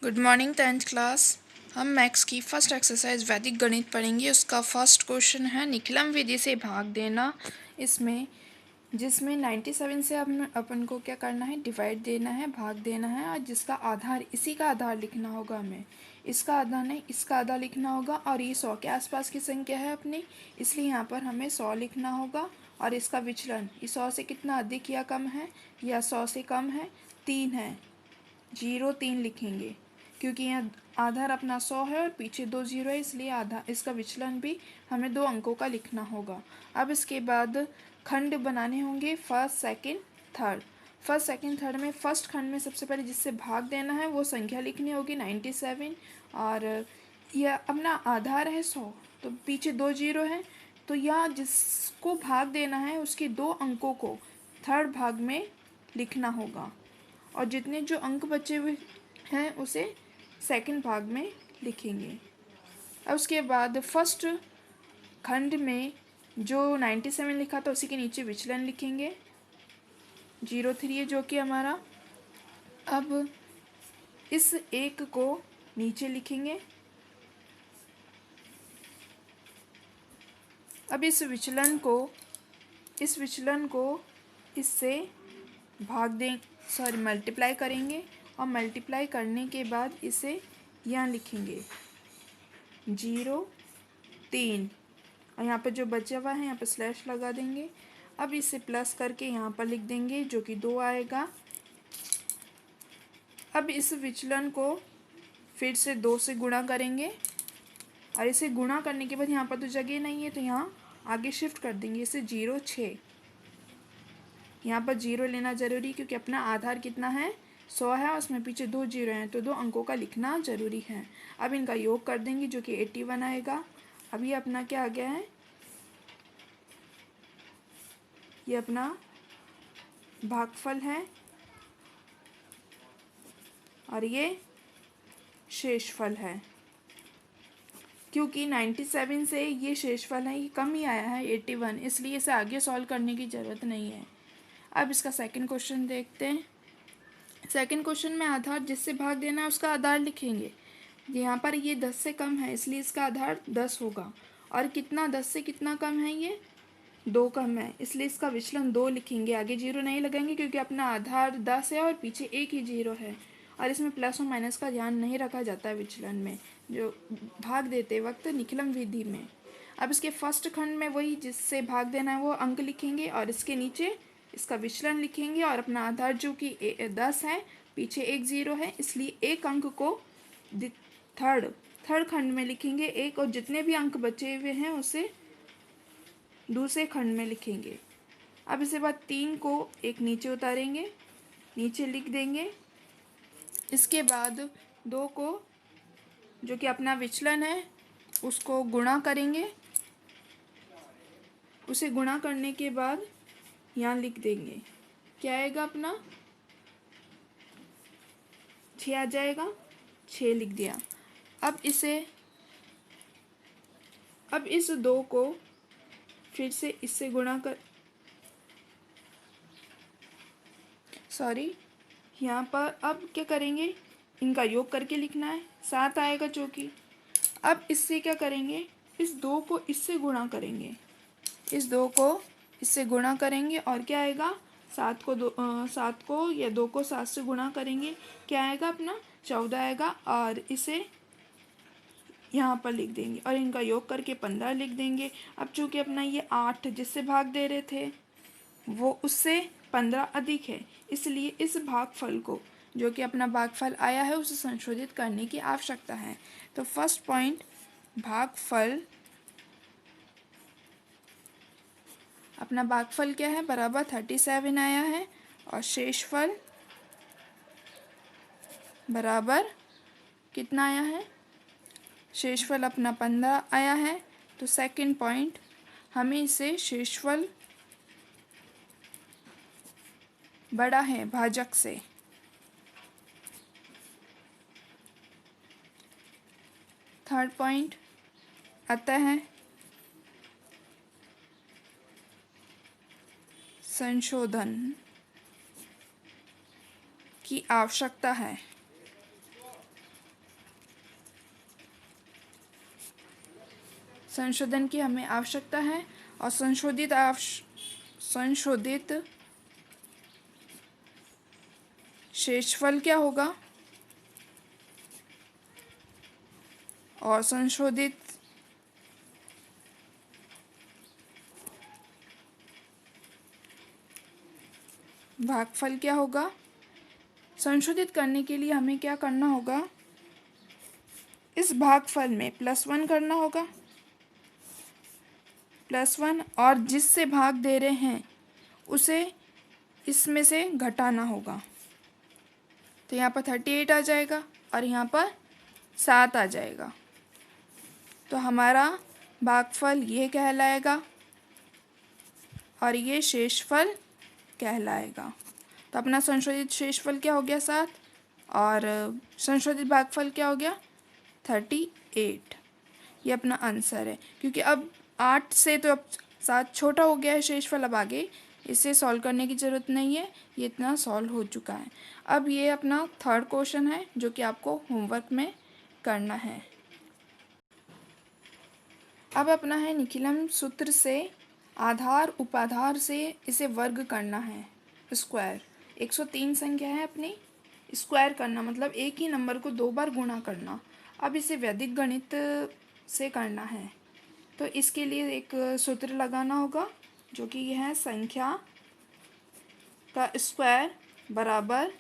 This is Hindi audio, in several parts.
Good morning 10th class. हम मैथ्स की फर्स्ट एक्सरसाइज वैदिक गणित पढ़ेंगे। उसका फर्स्ट क्वेश्चन है निखिलम विधि से भाग देना। इसमें जिसमें 97 से अपन को क्या करना है, डिवाइड देना है, भाग देना है, और जिसका आधार इसी का आधार लिखना होगा। हमें इसका आधार नहीं, इसका आधार लिखना होगा। और ये 100 के आसपास की संख्या है अपनी, इसलिए यहाँ पर हमें 100 लिखना होगा। और इसका विचलन ये 100 से कितना अधिक या कम है, या 100 से कम है, 3 है, 0 3 लिखेंगे, क्योंकि यहाँ आधार अपना 100 है और पीछे 2 0 है, इसलिए आधार इसका विचलन भी हमें 2 अंकों का लिखना होगा। अब इसके बाद खंड बनाने होंगे, first second third. First second third में फर्स्ट खंड में सबसे पहले जिससे भाग देना है वो संख्या लिखनी होगी 97। और यह अपना आधार है 100, तो पीछे 2 0 है, तो यह जिसको भाग देना है उसके 2 अंकों को थर्ड भाग में लिखना होगा, और जितने जो अंक बचे हुए हैं उसे सेकंड भाग में लिखेंगे। अब उसके बाद फर्स्ट खंड में जो 97 लिखा था उसी के नीचे विचलन लिखेंगे, 0 3 है जो कि हमारा। अब इस एक को नीचे लिखेंगे। अब इस विचलन को इससे भाग दें, मल्टीप्लाई करेंगे, और मल्टीप्लाई करने के बाद इसे यहाँ लिखेंगे 0 3, और यहाँ पर जो बचा हुआ है यहाँ पर स्लैश लगा देंगे। अब इसे प्लस करके यहाँ पर लिख देंगे जो कि 2 आएगा। अब इस विचलन को फिर से 2 से गुणा करेंगे, और इसे गुणा करने के बाद यहाँ पर तो जगह नहीं है तो यहाँ आगे शिफ्ट कर देंगे, इसे 0 6। यहाँ पर 0 लेना ज़रूरी, क्योंकि अपना आधार कितना है 100 है, उसमें पीछे 2 0 हैं, तो 2 अंकों का लिखना ज़रूरी है। अब इनका योग कर देंगे जो कि 81 आएगा। अब ये अपना क्या आ गया है, ये अपना भागफल है, और ये शेषफल है। क्योंकि 97 से ये शेषफल है, ये कम ही आया है 81, इसलिए इसे आगे सॉल्व करने की ज़रूरत नहीं है। अब इसका सेकंड क्वेश्चन देखते हैं। सेकंड क्वेश्चन में आधार जिससे भाग देना है उसका आधार लिखेंगे। यहाँ पर ये 10 से कम है, इसलिए इसका आधार 10 होगा। और कितना 10 से कितना कम है, ये 2 कम है, इसलिए इसका विचलन 2 लिखेंगे। आगे 0 नहीं लगाएंगे क्योंकि अपना आधार 10 है और पीछे एक ही 0 है, और इसमें प्लस और माइनस का ध्यान नहीं रखा जाता है विचलन में, जो भाग देते वक्त निखिलम विधि में। अब इसके फर्स्ट खंड में वही जिससे भाग देना है वो अंक लिखेंगे, और इसके नीचे इसका विचलन लिखेंगे, और अपना आधार जो कि 10 है, पीछे एक 0 है, इसलिए एक अंक को थर्ड खंड में लिखेंगे एक, और जितने भी अंक बचे हुए हैं उसे दूसरे खंड में लिखेंगे। अब इसके बाद 3 को एक नीचे उतारेंगे, नीचे लिख देंगे। इसके बाद 2 को जो कि अपना विचलन है उसको गुणा करेंगे, उसे गुणा करने के बाद यहाँ लिख देंगे, क्या आएगा अपना 6 आ जाएगा, 6 लिख दिया। अब इस 2 को फिर से इससे गुणा कर, यहाँ पर अब क्या करेंगे, इनका योग करके लिखना है, 7 आएगा जो कि। अब इससे क्या करेंगे, इस 2 को इससे गुणा करेंगे, इस 2 को इससे गुणा करेंगे, और क्या आएगा 7 को या 2 को 7 से गुणा करेंगे, क्या आएगा अपना 14 आएगा, और इसे यहाँ पर लिख देंगे, और इनका योग करके 15 लिख देंगे। अब चूँकि अपना ये 8 जिससे भाग दे रहे थे वो उससे 15 अधिक है, इसलिए इस भागफल को जो कि अपना भागफल आया है उसे संशोधित करने की आवश्यकता है। तो फर्स्ट पॉइंट, भागफल, अपना भागफल क्या है, बराबर 37 आया है, और शेषफल बराबर कितना आया है, शेषफल अपना 15 आया है। तो सेकंड पॉइंट, हमें इसे शेषफल बड़ा है भाजक से। थर्ड पॉइंट, अतः संशोधन की आवश्यकता है। संशोधन की हमें आवश्यकता है। और संशोधित शेषफल क्या होगा, और संशोधित भागफल क्या होगा। संशोधित करने के लिए हमें क्या करना होगा, इस भागफल में +1 करना होगा, +1, और जिससे भाग दे रहे हैं उसे इसमें से घटाना होगा। तो यहाँ पर 38 आ जाएगा और यहाँ पर 7 आ जाएगा। तो हमारा भागफल ये कहलाएगा और ये शेषफल कहलाएगा। तो अपना संशोधित शेषफल क्या हो गया 7, और संशोधित भागफल क्या हो गया 38। ये अपना आंसर है, क्योंकि अब 8 से तो अब 7 छोटा हो गया है शेषफल, अब आगे इसे सॉल्व करने की ज़रूरत नहीं है, ये इतना सॉल्व हो चुका है। अब ये अपना थर्ड क्वेश्चन है जो कि आपको होमवर्क में करना है। अब अपना है निखिलम सूत्र से आधार उपाधार से इसे वर्ग करना है, स्क्वायर। 103 संख्या है अपनी, स्क्वायर करना मतलब एक ही नंबर को 2 बार गुणा करना। अब इसे वैदिक गणित से करना है, तो इसके लिए एक सूत्र लगाना होगा जो कि यह है संख्या का स्क्वायर बराबर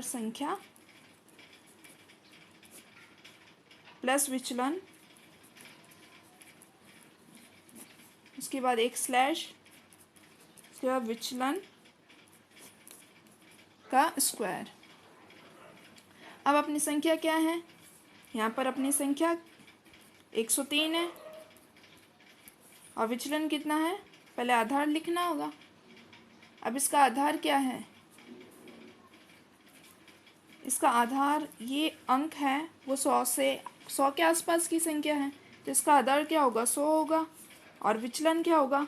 संख्या प्लस विचलन, उसके बाद एक स्लैश, उसके बाद विचलन का स्क्वायर। अब अपनी संख्या क्या है, यहाँ पर अपनी संख्या 103 है और विचलन कितना है, पहले आधार लिखना होगा। अब इसका आधार क्या है, इसका आधार ये अंक है वो 100 के आसपास की संख्या है, तो इसका आधार क्या होगा 100 होगा। और विचलन क्या होगा,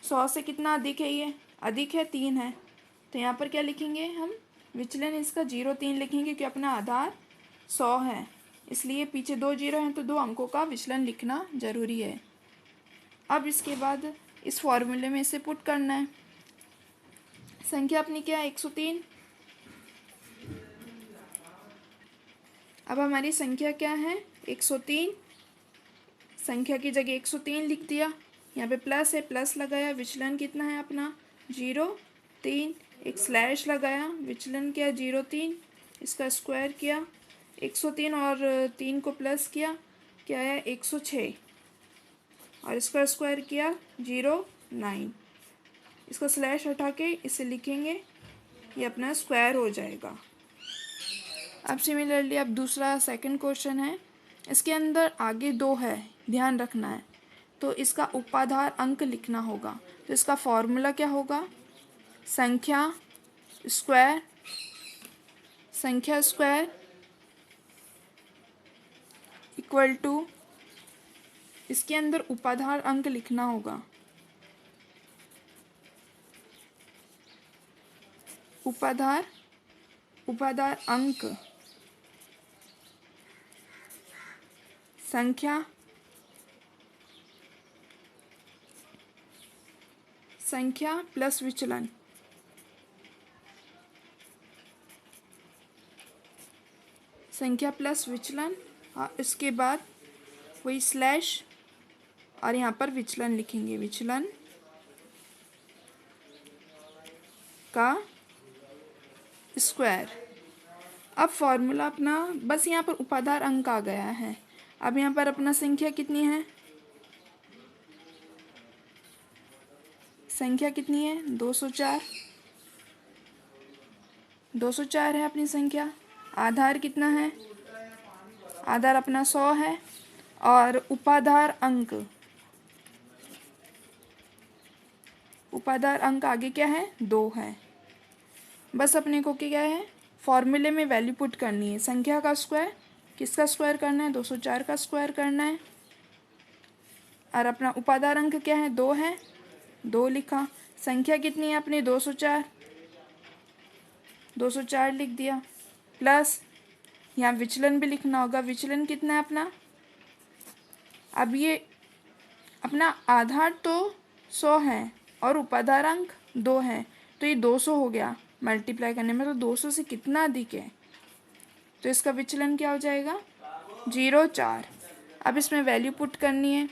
100 से कितना अधिक है, ये अधिक है 3 है, तो यहाँ पर क्या लिखेंगे हम, विचलन इसका 0.3 लिखेंगे, क्योंकि अपना आधार 100 है, इसलिए पीछे 2 जीरो हैं तो 2 अंकों का विचलन लिखना ज़रूरी है। अब इसके बाद इस फॉर्मूले में इसे पुट करना है। संख्या अपनी क्या है 103। अब हमारी संख्या क्या है 103, संख्या की जगह 103 लिख दिया, यहाँ पे प्लस है, प्लस लगाया, विचलन कितना है अपना 0.3, एक स्लैश लगाया, विचलन क्या 0.3, इसका स्क्वायर किया, 103 और 3 को प्लस किया, क्या है 106, और इसका स्क्वायर किया 0.9, इसका स्लैश हटा के इसे लिखेंगे, ये अपना स्क्वायर हो जाएगा। अब सिमिलरली अब दूसरा सेकंड क्वेश्चन है, इसके अंदर आगे 2 है, ध्यान रखना है, तो इसका उपाधार अंक लिखना होगा। तो इसका फॉर्मूला क्या होगा, संख्या स्क्वायर इक्वल टू, इसके अंदर उपाधार अंक लिखना होगा, उपाधार अंक संख्या प्लस विचलन, संख्या प्लस विचलन, और इसके बाद वही स्लैश और यहाँ पर विचलन लिखेंगे, विचलन का स्क्वायर। अब फॉर्मूला अपना बस यहाँ पर उपाधार अंक आ गया है। अब यहाँ पर अपना संख्या कितनी है, संख्या कितनी है 204 है अपनी संख्या। आधार कितना है, आधार अपना 100 है, और उपाधार अंक आगे क्या है 2 है। बस अपने को क्या है, फॉर्मूले में वैल्यू पुट करनी है, संख्या का स्क्वायर किसका स्क्वायर करना है 204 का स्क्वायर करना है, और अपना उपाधार अंक क्या है 2 है, 2 लिखा, संख्या कितनी है अपनी 204 लिख दिया, प्लस यहाँ विचलन भी लिखना होगा, विचलन कितना है अपना अब ये अपना आधार तो 100 है और उपाधारांक 2 है, तो ये 200 हो गया मल्टीप्लाई करने में, तो 200 से कितना अधिक है, तो इसका विचलन क्या हो जाएगा 0.4। अब इसमें वैल्यू पुट करनी है।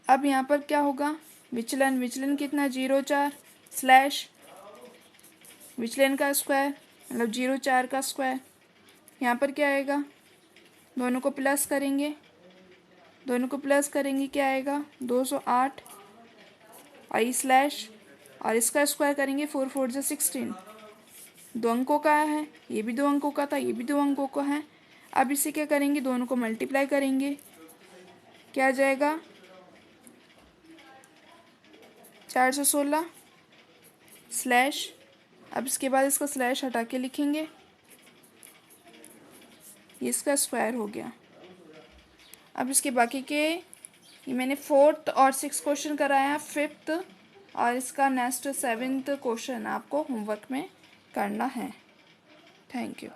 अब यहाँ पर क्या होगा विचलन कितना 0.4 स्लैश विचलन का स्क्वायर मतलब 0.4 का स्क्वायर। यहाँ पर क्या आएगा, दोनों को प्लस करेंगे क्या आएगा 208 आई स्लैश और इसका स्क्वायर करेंगे 4 4 जा 16। 2 अंकों का है, ये भी 2 अंकों का था, ये भी 2 अंकों का है। अब इसे क्या करेंगे, दोनों को मल्टीप्लाई करेंगे, क्या आ जाएगा 416 स्लैश। अब इसके बाद इसका स्लैश हटा के लिखेंगे, ये इसका स्क्वायर हो गया। अब इसके बाकी के ये मैंने 4th और 6th क्वेश्चन कराया, 5th और इसका नेक्स्ट 7th क्वेश्चन आपको होमवर्क में करना है। Thank you.